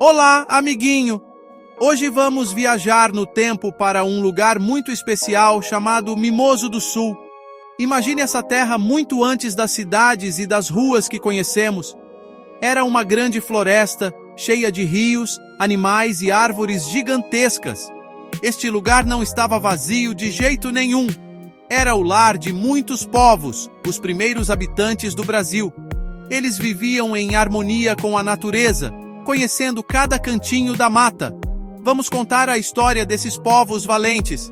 Olá, amiguinho! Hoje vamos viajar no tempo para um lugar muito especial chamado Mimoso do Sul. Imagine essa terra muito antes das cidades e das ruas que conhecemos. Era uma grande floresta, cheia de rios, animais e árvores gigantescas. Este lugar não estava vazio de jeito nenhum. Era o lar de muitos povos, os primeiros habitantes do Brasil. Eles viviam em harmonia com a natureza, conhecendo cada cantinho da mata. Vamos contar a história desses povos valentes.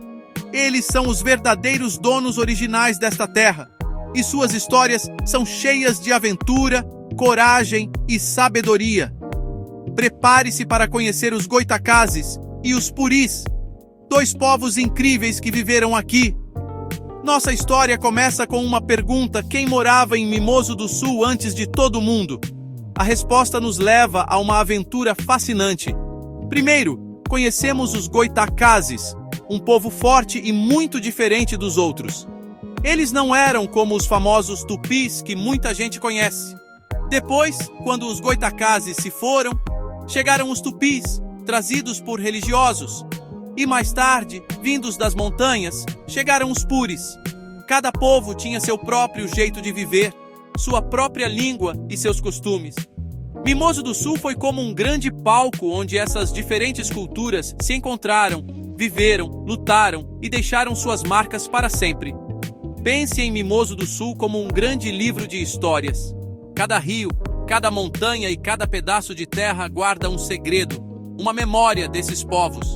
Eles são os verdadeiros donos originais desta terra, e suas histórias são cheias de aventura, coragem e sabedoria. Prepare-se para conhecer os Goitacazes e os Puris, dois povos incríveis que viveram aqui. Nossa história começa com uma pergunta: quem morava em Mimoso do Sul antes de todo mundo? A resposta nos leva a uma aventura fascinante. Primeiro, conhecemos os Goitacazes, um povo forte e muito diferente dos outros. Eles não eram como os famosos tupis que muita gente conhece. Depois, quando os Goitacazes se foram, chegaram os tupis, trazidos por religiosos. E mais tarde, vindos das montanhas, chegaram os puris. Cada povo tinha seu próprio jeito de viver, sua própria língua e seus costumes. Mimoso do Sul foi como um grande palco onde essas diferentes culturas se encontraram, viveram, lutaram e deixaram suas marcas para sempre. Pense em Mimoso do Sul como um grande livro de histórias. Cada rio, cada montanha e cada pedaço de terra guarda um segredo, uma memória desses povos.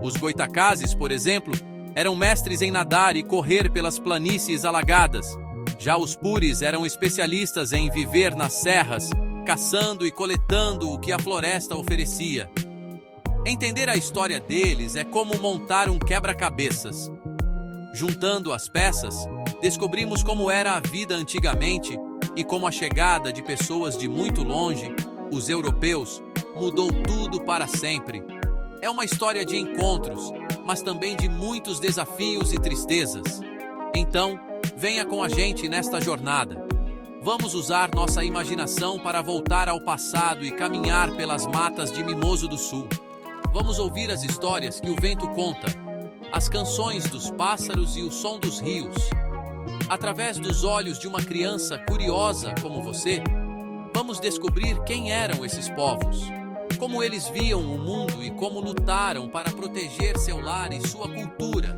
Os Goitacazes, por exemplo, eram mestres em nadar e correr pelas planícies alagadas. Já os puris eram especialistas em viver nas serras, caçando e coletando o que a floresta oferecia. Entender a história deles é como montar um quebra-cabeças. Juntando as peças, descobrimos como era a vida antigamente e como a chegada de pessoas de muito longe, os europeus, mudou tudo para sempre. É uma história de encontros, mas também de muitos desafios e tristezas. Então, venha com a gente nesta jornada. Vamos usar nossa imaginação para voltar ao passado e caminhar pelas matas de Mimoso do Sul. Vamos ouvir as histórias que o vento conta, as canções dos pássaros e o som dos rios. Através dos olhos de uma criança curiosa como você, vamos descobrir quem eram esses povos, como eles viam o mundo e como lutaram para proteger seu lar e sua cultura.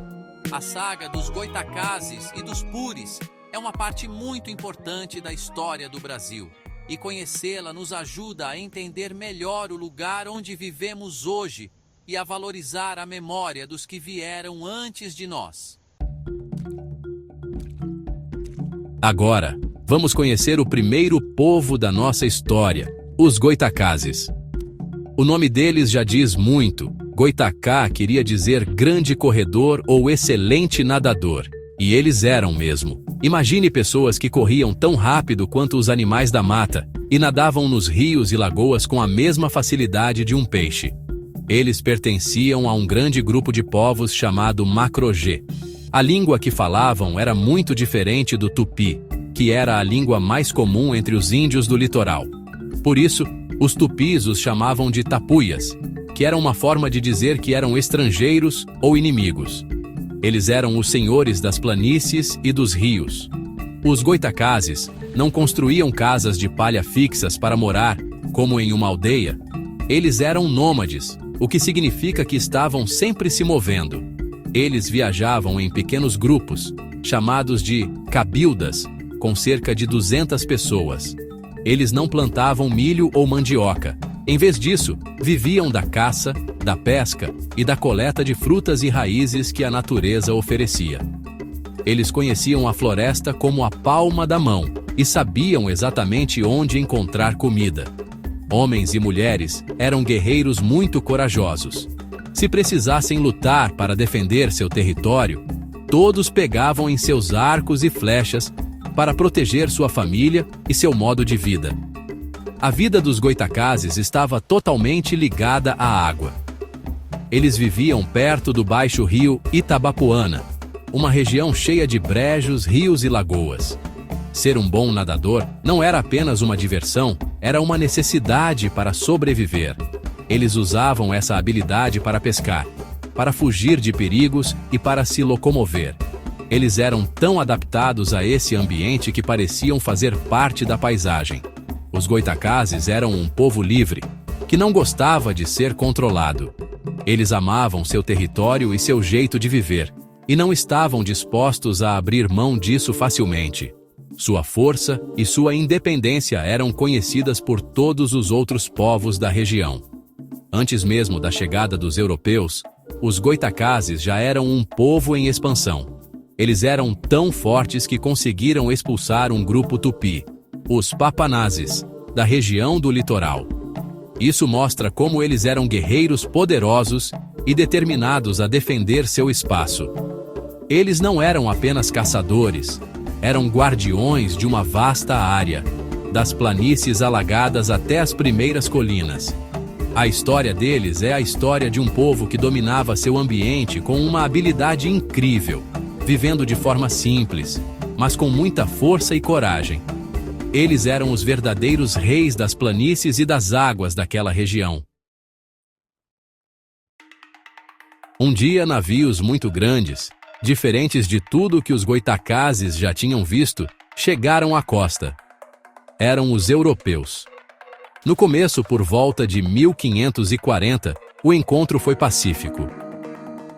A saga dos Goitacazes e dos Puris é uma parte muito importante da história do Brasil, e conhecê-la nos ajuda a entender melhor o lugar onde vivemos hoje e a valorizar a memória dos que vieram antes de nós. Agora, vamos conhecer o primeiro povo da nossa história, os Goitacazes. O nome deles já diz muito. Goitacá queria dizer grande corredor ou excelente nadador. E eles eram mesmo. Imagine pessoas que corriam tão rápido quanto os animais da mata e nadavam nos rios e lagoas com a mesma facilidade de um peixe. Eles pertenciam a um grande grupo de povos chamado Macro-G. A língua que falavam era muito diferente do tupi, que era a língua mais comum entre os índios do litoral. Por isso, os tupis os chamavam de tapuias, que era uma forma de dizer que eram estrangeiros ou inimigos. Eles eram os senhores das planícies e dos rios. Os Goitacazes não construíam casas de palha fixas para morar, como em uma aldeia. Eles eram nômades, o que significa que estavam sempre se movendo. Eles viajavam em pequenos grupos, chamados de cabildas, com cerca de 200 pessoas. Eles não plantavam milho ou mandioca. Em vez disso, viviam da caça, da pesca e da coleta de frutas e raízes que a natureza oferecia. Eles conheciam a floresta como a palma da mão e sabiam exatamente onde encontrar comida. Homens e mulheres eram guerreiros muito corajosos. Se precisassem lutar para defender seu território, todos pegavam em seus arcos e flechas para proteger sua família e seu modo de vida. A vida dos Goitacazes estava totalmente ligada à água. Eles viviam perto do baixo rio Itabapoana, uma região cheia de brejos, rios e lagoas. Ser um bom nadador não era apenas uma diversão, era uma necessidade para sobreviver. Eles usavam essa habilidade para pescar, para fugir de perigos e para se locomover. Eles eram tão adaptados a esse ambiente que pareciam fazer parte da paisagem. Os Goitacazes eram um povo livre, que não gostava de ser controlado. Eles amavam seu território e seu jeito de viver, e não estavam dispostos a abrir mão disso facilmente. Sua força e sua independência eram conhecidas por todos os outros povos da região. Antes mesmo da chegada dos europeus, os Goitacazes já eram um povo em expansão. Eles eram tão fortes que conseguiram expulsar um grupo tupi, os Papanazes, da região do litoral. Isso mostra como eles eram guerreiros poderosos e determinados a defender seu espaço. Eles não eram apenas caçadores, eram guardiões de uma vasta área, das planícies alagadas até as primeiras colinas. A história deles é a história de um povo que dominava seu ambiente com uma habilidade incrível, vivendo de forma simples, mas com muita força e coragem. Eles eram os verdadeiros reis das planícies e das águas daquela região. Um dia, navios muito grandes, diferentes de tudo que os Goitacazes já tinham visto, chegaram à costa. Eram os europeus. No começo, por volta de 1540, o encontro foi pacífico.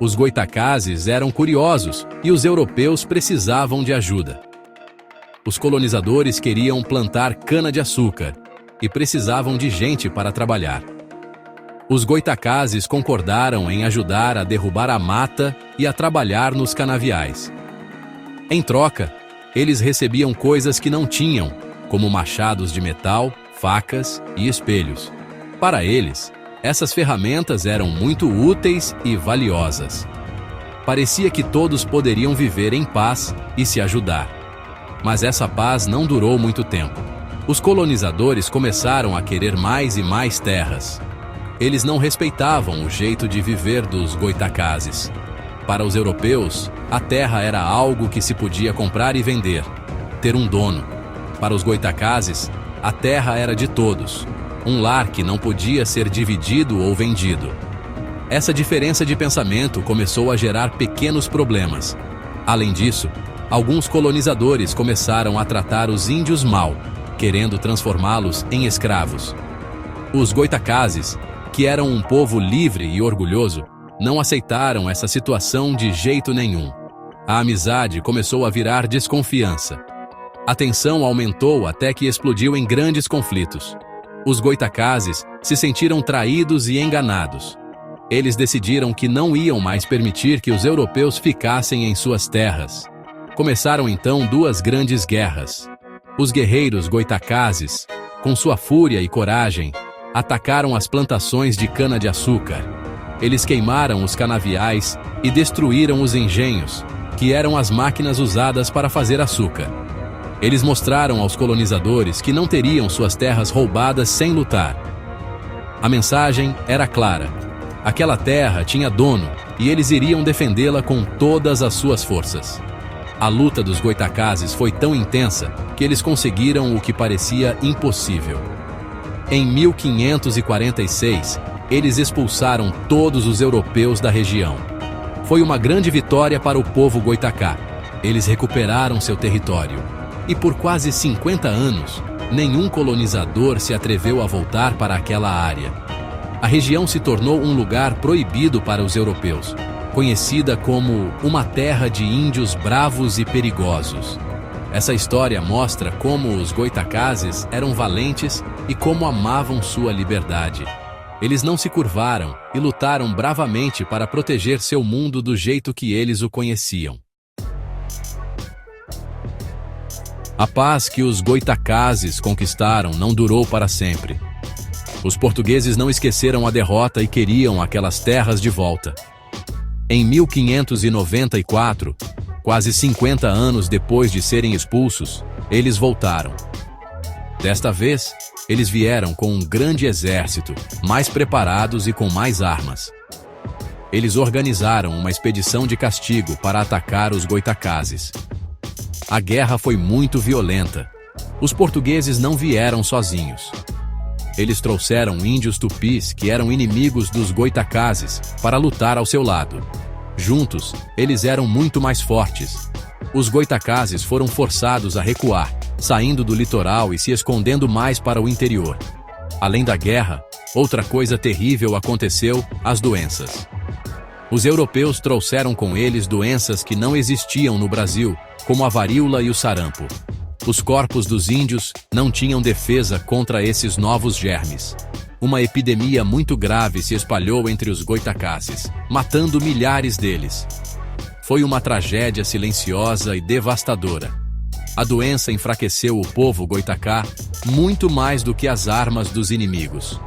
Os Goitacazes eram curiosos e os europeus precisavam de ajuda. Os colonizadores queriam plantar cana-de-açúcar e precisavam de gente para trabalhar. Os Goitacazes concordaram em ajudar a derrubar a mata e a trabalhar nos canaviais. Em troca, eles recebiam coisas que não tinham, como machados de metal, facas e espelhos. Para eles, essas ferramentas eram muito úteis e valiosas. Parecia que todos poderiam viver em paz e se ajudar. Mas essa paz não durou muito tempo. Os colonizadores começaram a querer mais e mais terras. Eles não respeitavam o jeito de viver dos Goitacazes. Para os europeus, a terra era algo que se podia comprar e vender, ter um dono. Para os Goitacazes, a terra era de todos, um lar que não podia ser dividido ou vendido. Essa diferença de pensamento começou a gerar pequenos problemas. Além disso, alguns colonizadores começaram a tratar os índios mal, querendo transformá-los em escravos. Os Goitacazes, que eram um povo livre e orgulhoso, não aceitaram essa situação de jeito nenhum. A amizade começou a virar desconfiança. A tensão aumentou até que explodiu em grandes conflitos. Os Goitacazes se sentiram traídos e enganados. Eles decidiram que não iam mais permitir que os europeus ficassem em suas terras. Começaram então duas grandes guerras. Os guerreiros Goitacazes, com sua fúria e coragem, atacaram as plantações de cana-de-açúcar. Eles queimaram os canaviais e destruíram os engenhos, que eram as máquinas usadas para fazer açúcar. Eles mostraram aos colonizadores que não teriam suas terras roubadas sem lutar. A mensagem era clara. Aquela terra tinha dono e eles iriam defendê-la com todas as suas forças. A luta dos Goitacazes foi tão intensa que eles conseguiram o que parecia impossível. Em 1546, eles expulsaram todos os europeus da região. Foi uma grande vitória para o povo Goitacá. Eles recuperaram seu território. E por quase 50 anos, nenhum colonizador se atreveu a voltar para aquela área. A região se tornou um lugar proibido para os europeus, conhecida como uma terra de índios bravos e perigosos. Essa história mostra como os Goitacazes eram valentes e como amavam sua liberdade. Eles não se curvaram e lutaram bravamente para proteger seu mundo do jeito que eles o conheciam. A paz que os Goitacazes conquistaram não durou para sempre. Os portugueses não esqueceram a derrota e queriam aquelas terras de volta. Em 1594, quase 50 anos depois de serem expulsos, eles voltaram. Desta vez, eles vieram com um grande exército, mais preparados e com mais armas. Eles organizaram uma expedição de castigo para atacar os Goitacazes. A guerra foi muito violenta. Os portugueses não vieram sozinhos. Eles trouxeram índios tupis que eram inimigos dos goitacazes para lutar ao seu lado. Juntos, eles eram muito mais fortes. Os goitacazes foram forçados a recuar, saindo do litoral e se escondendo mais para o interior. Além da guerra, outra coisa terrível aconteceu: as doenças. Os europeus trouxeram com eles doenças que não existiam no Brasil, como a varíola e o sarampo. Os corpos dos índios não tinham defesa contra esses novos germes. Uma epidemia muito grave se espalhou entre os goitacazes, matando milhares deles. Foi uma tragédia silenciosa e devastadora. A doença enfraqueceu o povo goitacá muito mais do que as armas dos inimigos.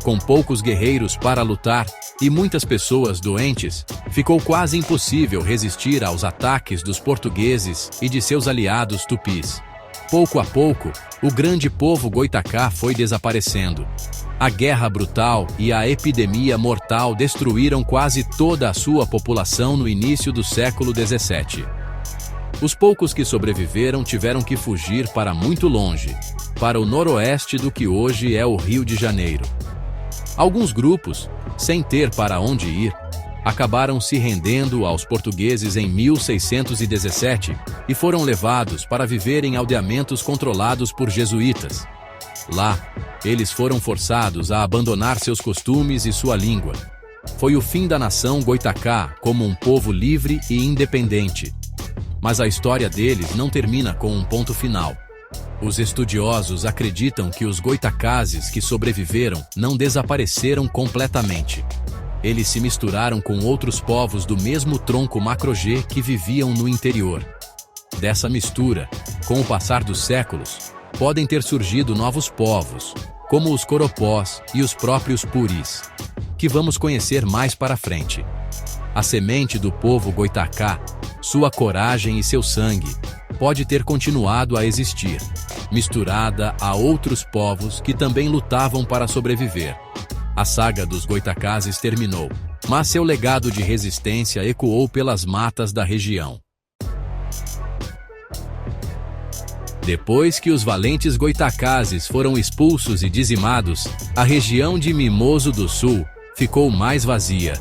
Com poucos guerreiros para lutar e muitas pessoas doentes, ficou quase impossível resistir aos ataques dos portugueses e de seus aliados tupis. Pouco a pouco, o grande povo goitacá foi desaparecendo. A guerra brutal e a epidemia mortal destruíram quase toda a sua população no início do século XVII. Os poucos que sobreviveram tiveram que fugir para muito longe, para o noroeste do que hoje é o Rio de Janeiro. Alguns grupos, sem ter para onde ir, acabaram se rendendo aos portugueses em 1617 e foram levados para viver em aldeamentos controlados por jesuítas. Lá, eles foram forçados a abandonar seus costumes e sua língua. Foi o fim da nação goitacá como um povo livre e independente. Mas a história deles não termina com um ponto final. Os estudiosos acreditam que os goitacazes que sobreviveram não desapareceram completamente. Eles se misturaram com outros povos do mesmo tronco macro-G que viviam no interior. Dessa mistura, com o passar dos séculos, podem ter surgido novos povos, como os coropós e os próprios puris, que vamos conhecer mais para frente. A semente do povo goitacá, sua coragem e seu sangue, pode ter continuado a existir, misturada a outros povos que também lutavam para sobreviver. A saga dos goitacazes terminou, mas seu legado de resistência ecoou pelas matas da região. Depois que os valentes goitacazes foram expulsos e dizimados, a região de Mimoso do Sul ficou mais vazia.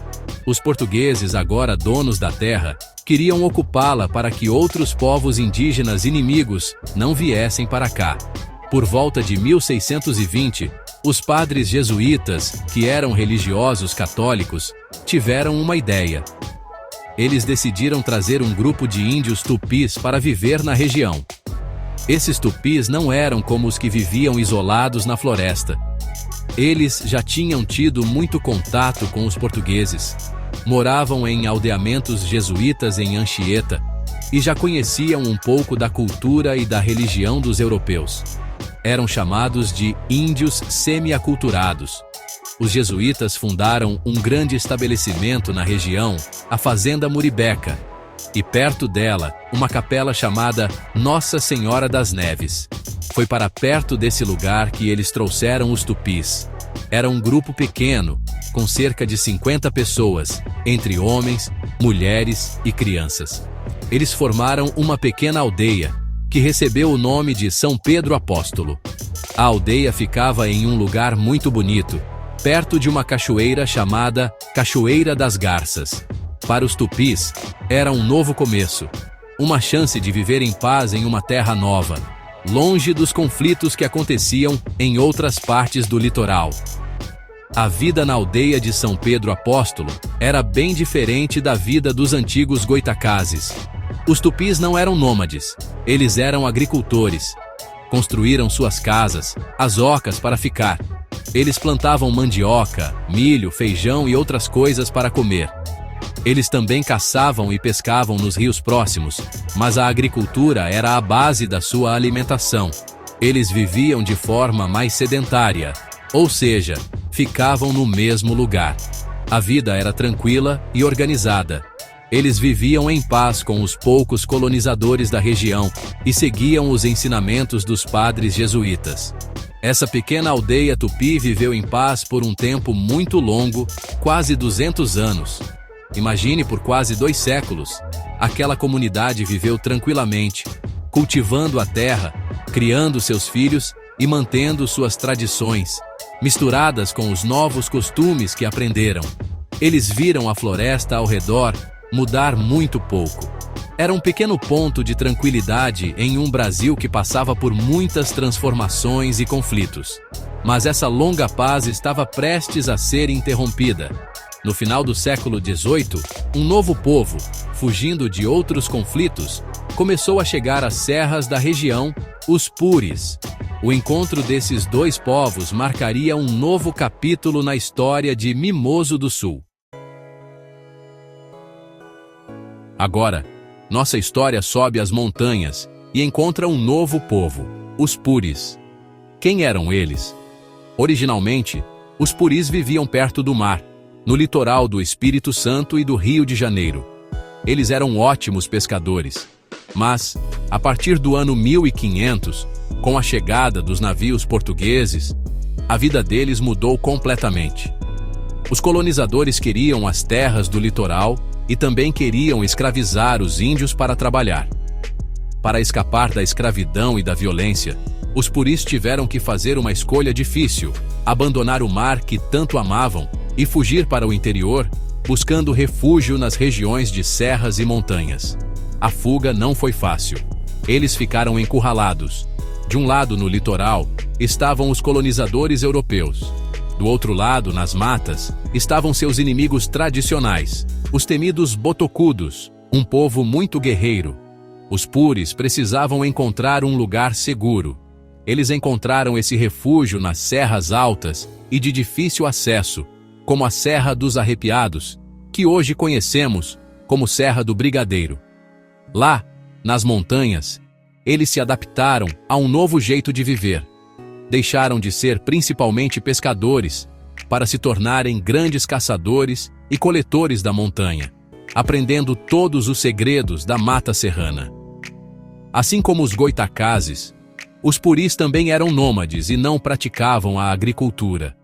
Os portugueses, agora donos da terra, queriam ocupá-la para que outros povos indígenas inimigos não viessem para cá. Por volta de 1620, os padres jesuítas, que eram religiosos católicos, tiveram uma ideia. Eles decidiram trazer um grupo de índios tupis para viver na região. Esses tupis não eram como os que viviam isolados na floresta. Eles já tinham tido muito contato com os portugueses, moravam em aldeamentos jesuítas em Anchieta e já conheciam um pouco da cultura e da religião dos europeus. Eram chamados de índios semi-aculturados. Os jesuítas fundaram um grande estabelecimento na região, a Fazenda Muribeca, e perto dela, uma capela chamada Nossa Senhora das Neves. Foi para perto desse lugar que eles trouxeram os tupis. Era um grupo pequeno, com cerca de 50 pessoas, entre homens, mulheres e crianças. Eles formaram uma pequena aldeia, que recebeu o nome de São Pedro Apóstolo. A aldeia ficava em um lugar muito bonito, perto de uma cachoeira chamada Cachoeira das Garças. Para os tupis, era um novo começo, uma chance de viver em paz em uma terra nova, longe dos conflitos que aconteciam em outras partes do litoral. A vida na aldeia de São Pedro Apóstolo era bem diferente da vida dos antigos goitacazes. Os tupis não eram nômades, eles eram agricultores. Construíram suas casas, as ocas para ficar. Eles plantavam mandioca, milho, feijão e outras coisas para comer. Eles também caçavam e pescavam nos rios próximos, mas a agricultura era a base da sua alimentação. Eles viviam de forma mais sedentária, ou seja, ficavam no mesmo lugar. A vida era tranquila e organizada. Eles viviam em paz com os poucos colonizadores da região e seguiam os ensinamentos dos padres jesuítas. Essa pequena aldeia tupi viveu em paz por um tempo muito longo, quase 200 anos. Imagine por quase 2 séculos, aquela comunidade viveu tranquilamente, cultivando a terra, criando seus filhos e mantendo suas tradições, misturadas com os novos costumes que aprenderam. Eles viram a floresta ao redor mudar muito pouco. Era um pequeno ponto de tranquilidade em um Brasil que passava por muitas transformações e conflitos. Mas essa longa paz estava prestes a ser interrompida. No final do século XVIII, um novo povo, fugindo de outros conflitos, começou a chegar às serras da região, os Puris. O encontro desses dois povos marcaria um novo capítulo na história de Mimoso do Sul. Agora, nossa história sobe as montanhas e encontra um novo povo, os Puris. Quem eram eles? Originalmente, os Puris viviam perto do mar, no litoral do Espírito Santo e do Rio de Janeiro. Eles eram ótimos pescadores, mas, a partir do ano 1500, com a chegada dos navios portugueses, a vida deles mudou completamente. Os colonizadores queriam as terras do litoral e também queriam escravizar os índios para trabalhar. Para escapar da escravidão e da violência, os Puris tiveram que fazer uma escolha difícil: abandonar o mar que tanto amavam e fugir para o interior, buscando refúgio nas regiões de serras e montanhas. A fuga não foi fácil. Eles ficaram encurralados. De um lado, no litoral, estavam os colonizadores europeus. Do outro lado, nas matas, estavam seus inimigos tradicionais, os temidos botocudos, um povo muito guerreiro. Os Puris precisavam encontrar um lugar seguro. Eles encontraram esse refúgio nas serras altas e de difícil acesso, como a Serra dos Arrepiados, que hoje conhecemos como Serra do Brigadeiro. Lá, nas montanhas, eles se adaptaram a um novo jeito de viver. Deixaram de ser principalmente pescadores para se tornarem grandes caçadores e coletores da montanha, aprendendo todos os segredos da mata serrana. Assim como os goitacazes, os Puris também eram nômades e não praticavam a agricultura.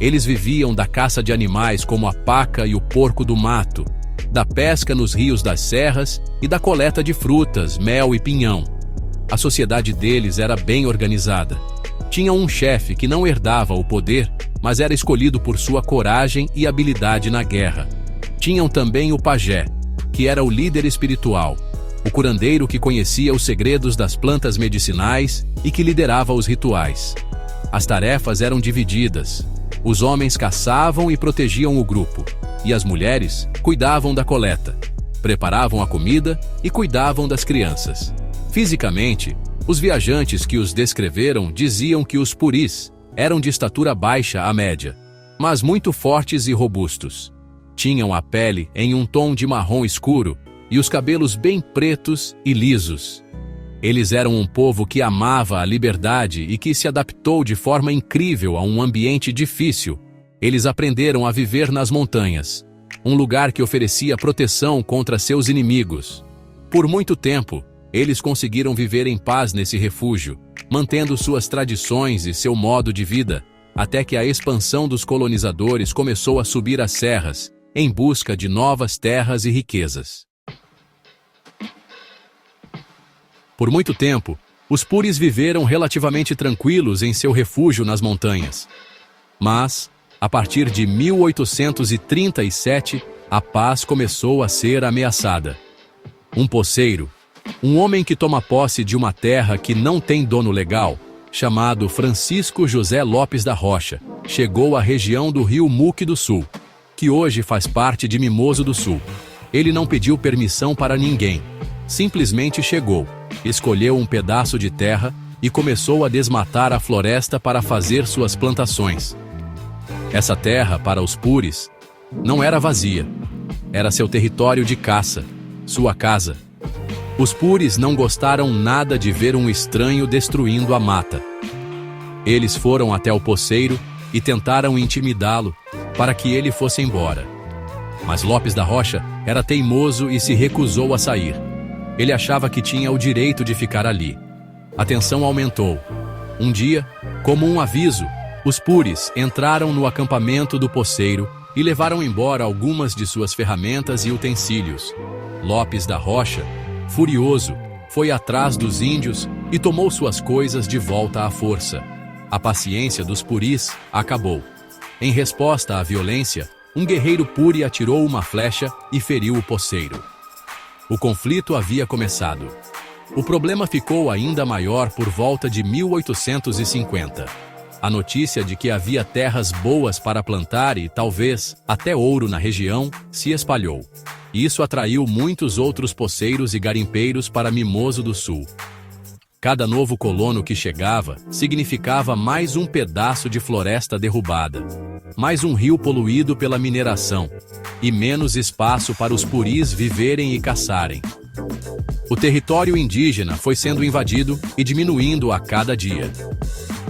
Eles viviam da caça de animais como a paca e o porco do mato, da pesca nos rios das serras e da coleta de frutas, mel e pinhão. A sociedade deles era bem organizada. Tinha um chefe que não herdava o poder, mas era escolhido por sua coragem e habilidade na guerra. Tinham também o pajé, que era o líder espiritual, o curandeiro que conhecia os segredos das plantas medicinais e que liderava os rituais. As tarefas eram divididas. Os homens caçavam e protegiam o grupo, e as mulheres cuidavam da coleta, preparavam a comida e cuidavam das crianças. Fisicamente, os viajantes que os descreveram diziam que os Puris eram de estatura baixa à média, mas muito fortes e robustos. Tinham a pele em um tom de marrom escuro e os cabelos bem pretos e lisos. Eles eram um povo que amava a liberdade e que se adaptou de forma incrível a um ambiente difícil. Eles aprenderam a viver nas montanhas, um lugar que oferecia proteção contra seus inimigos. Por muito tempo, eles conseguiram viver em paz nesse refúgio, mantendo suas tradições e seu modo de vida, até que a expansão dos colonizadores começou a subir as serras, em busca de novas terras e riquezas. Por muito tempo, os Puris viveram relativamente tranquilos em seu refúgio nas montanhas. Mas, a partir de 1837, a paz começou a ser ameaçada. Um poceiro, um homem que toma posse de uma terra que não tem dono legal, chamado Francisco José Lopes da Rocha, chegou à região do Rio Muque do Sul, que hoje faz parte de Mimoso do Sul. Ele não pediu permissão para ninguém, simplesmente chegou, escolheu um pedaço de terra e começou a desmatar a floresta para fazer suas plantações. Essa terra, para os Puris, não era vazia. Era seu território de caça, sua casa. Os Puris não gostaram nada de ver um estranho destruindo a mata. Eles foram até o poceiro e tentaram intimidá-lo para que ele fosse embora. Mas Lopes da Rocha era teimoso e se recusou a sair. Ele achava que tinha o direito de ficar ali. A tensão aumentou. Um dia, como um aviso, os Puris entraram no acampamento do poceiro e levaram embora algumas de suas ferramentas e utensílios. Lopes da Rocha, furioso, foi atrás dos índios e tomou suas coisas de volta à força. A paciência dos puris acabou. Em resposta à violência, um guerreiro puri atirou uma flecha e feriu o poceiro. O conflito havia começado. O problema ficou ainda maior por volta de 1850. A notícia de que havia terras boas para plantar e, talvez, até ouro na região, se espalhou. Isso atraiu muitos outros poceiros e garimpeiros para Mimoso do Sul. Cada novo colono que chegava significava mais um pedaço de floresta derrubada, mais um rio poluído pela mineração e menos espaço para os puris viverem e caçarem. O território indígena foi sendo invadido e diminuindo a cada dia.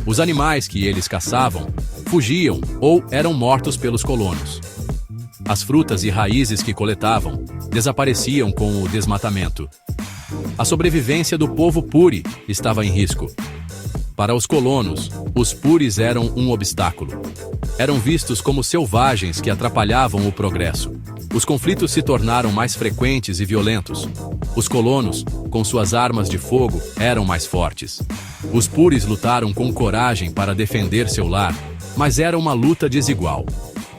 Os animais que eles caçavam fugiam ou eram mortos pelos colonos. As frutas e raízes que coletavam desapareciam com o desmatamento. A sobrevivência do povo puri estava em risco. Para os colonos, os puris eram um obstáculo. Eram vistos como selvagens que atrapalhavam o progresso. Os conflitos se tornaram mais frequentes e violentos. Os colonos, com suas armas de fogo, eram mais fortes. Os puris lutaram com coragem para defender seu lar, mas era uma luta desigual.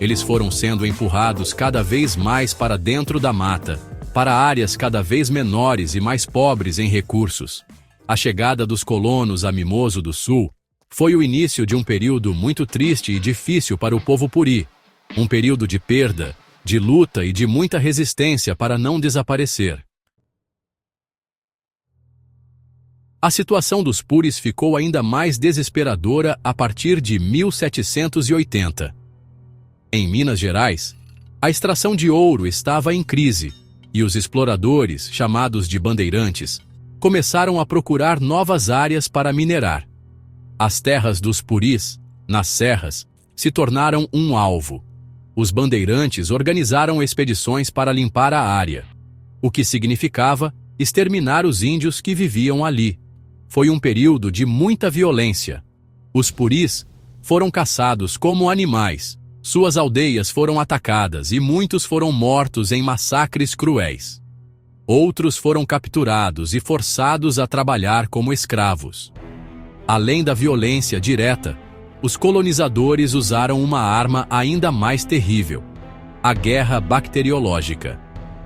Eles foram sendo empurrados cada vez mais para dentro da mata, para áreas cada vez menores e mais pobres em recursos. A chegada dos colonos a Mimoso do Sul foi o início de um período muito triste e difícil para o povo puri. Um período de perda, de luta e de muita resistência para não desaparecer. A situação dos puris ficou ainda mais desesperadora a partir de 1780. Em Minas Gerais, a extração de ouro estava em crise, e os exploradores, chamados de bandeirantes, começaram a procurar novas áreas para minerar. As terras dos puris, nas serras, se tornaram um alvo. Os bandeirantes organizaram expedições para limpar a área, o que significava exterminar os índios que viviam ali. Foi um período de muita violência. Os puris foram caçados como animais, suas aldeias foram atacadas e muitos foram mortos em massacres cruéis. Outros foram capturados e forçados a trabalhar como escravos. Além da violência direta, os colonizadores usaram uma arma ainda mais terrível: a guerra bacteriológica.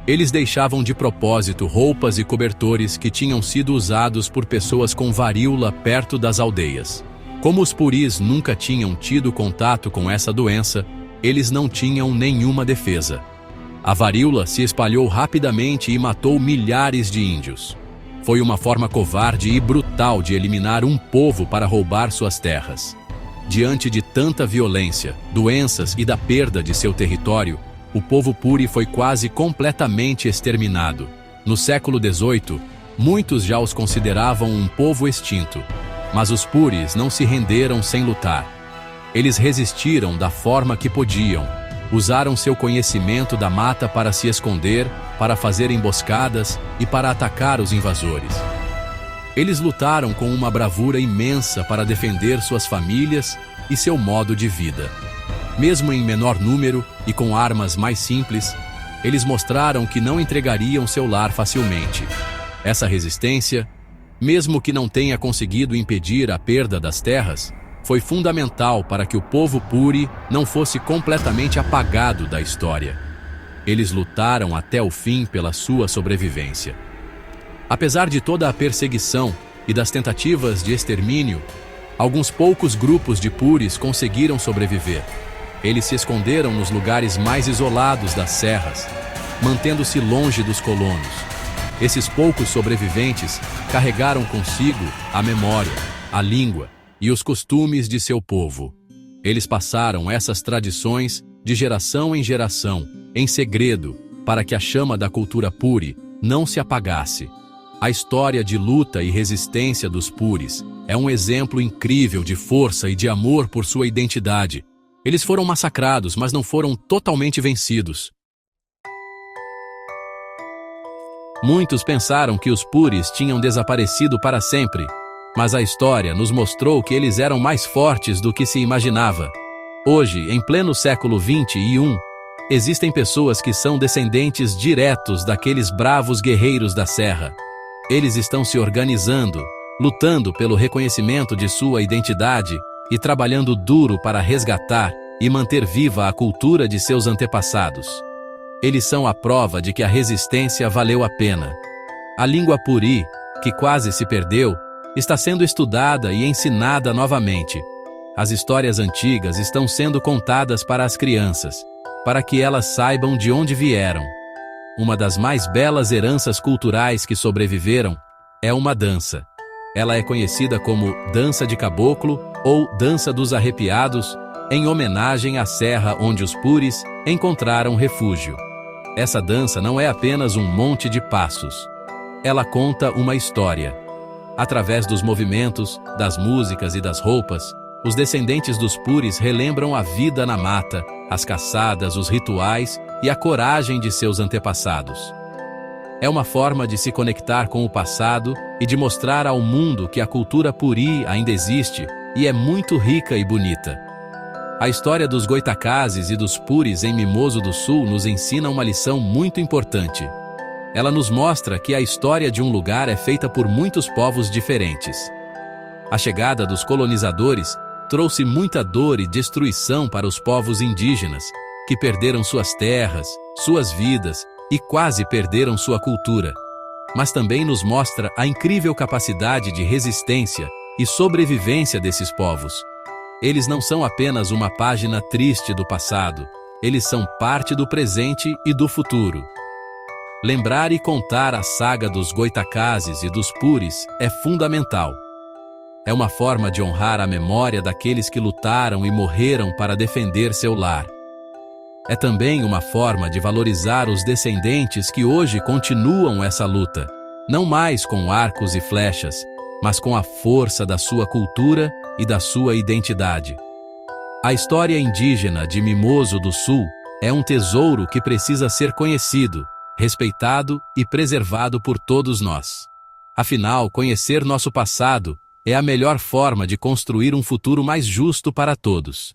Eles deixavam de propósito roupas e cobertores que tinham sido usados por pessoas com varíola perto das aldeias. Como os puris nunca tinham tido contato com essa doença, eles não tinham nenhuma defesa. A varíola se espalhou rapidamente e matou milhares de índios. Foi uma forma covarde e brutal de eliminar um povo para roubar suas terras. Diante de tanta violência, doenças e da perda de seu território, o povo puri foi quase completamente exterminado. No século XVIII, muitos já os consideravam um povo extinto. Mas os puris não se renderam sem lutar. Eles resistiram da forma que podiam. Usaram seu conhecimento da mata para se esconder, para fazer emboscadas e para atacar os invasores. Eles lutaram com uma bravura imensa para defender suas famílias e seu modo de vida. Mesmo em menor número e com armas mais simples, eles mostraram que não entregariam seu lar facilmente. Essa resistência, mesmo que não tenha conseguido impedir a perda das terras, foi fundamental para que o povo puri não fosse completamente apagado da história. Eles lutaram até o fim pela sua sobrevivência. Apesar de toda a perseguição e das tentativas de extermínio, alguns poucos grupos de puris conseguiram sobreviver. Eles se esconderam nos lugares mais isolados das serras, mantendo-se longe dos colonos. Esses poucos sobreviventes carregaram consigo a memória, a língua e os costumes de seu povo. Eles passaram essas tradições de geração em geração, em segredo, para que a chama da cultura puri não se apagasse. A história de luta e resistência dos puris é um exemplo incrível de força e de amor por sua identidade. Eles foram massacrados, mas não foram totalmente vencidos. Muitos pensaram que os puris tinham desaparecido para sempre, mas a história nos mostrou que eles eram mais fortes do que se imaginava. Hoje, em pleno século XXI, existem pessoas que são descendentes diretos daqueles bravos guerreiros da serra. Eles estão se organizando, lutando pelo reconhecimento de sua identidade e trabalhando duro para resgatar e manter viva a cultura de seus antepassados. Eles são a prova de que a resistência valeu a pena. A língua puri, que quase se perdeu, está sendo estudada e ensinada novamente. As histórias antigas estão sendo contadas para as crianças, para que elas saibam de onde vieram. Uma das mais belas heranças culturais que sobreviveram é uma dança. Ela é conhecida como Dança de Caboclo ou Dança dos Arrepiados, em homenagem à serra onde os puris encontraram refúgio. Essa dança não é apenas um monte de passos. Ela conta uma história. Através dos movimentos, das músicas e das roupas, os descendentes dos puris relembram a vida na mata, as caçadas, os rituais e a coragem de seus antepassados. É uma forma de se conectar com o passado e de mostrar ao mundo que a cultura puri ainda existe e é muito rica e bonita. A história dos Goitacazes e dos puris em Mimoso do Sul nos ensina uma lição muito importante. Ela nos mostra que a história de um lugar é feita por muitos povos diferentes. A chegada dos colonizadores trouxe muita dor e destruição para os povos indígenas, que perderam suas terras, suas vidas e quase perderam sua cultura. Mas também nos mostra a incrível capacidade de resistência e sobrevivência desses povos. Eles não são apenas uma página triste do passado, eles são parte do presente e do futuro. Lembrar e contar a saga dos Goitacazes e dos puris é fundamental. É uma forma de honrar a memória daqueles que lutaram e morreram para defender seu lar. É também uma forma de valorizar os descendentes que hoje continuam essa luta, não mais com arcos e flechas, mas com a força da sua cultura e da sua identidade. A história indígena de Mimoso do Sul é um tesouro que precisa ser conhecido, respeitado e preservado por todos nós. Afinal, conhecer nosso passado é a melhor forma de construir um futuro mais justo para todos.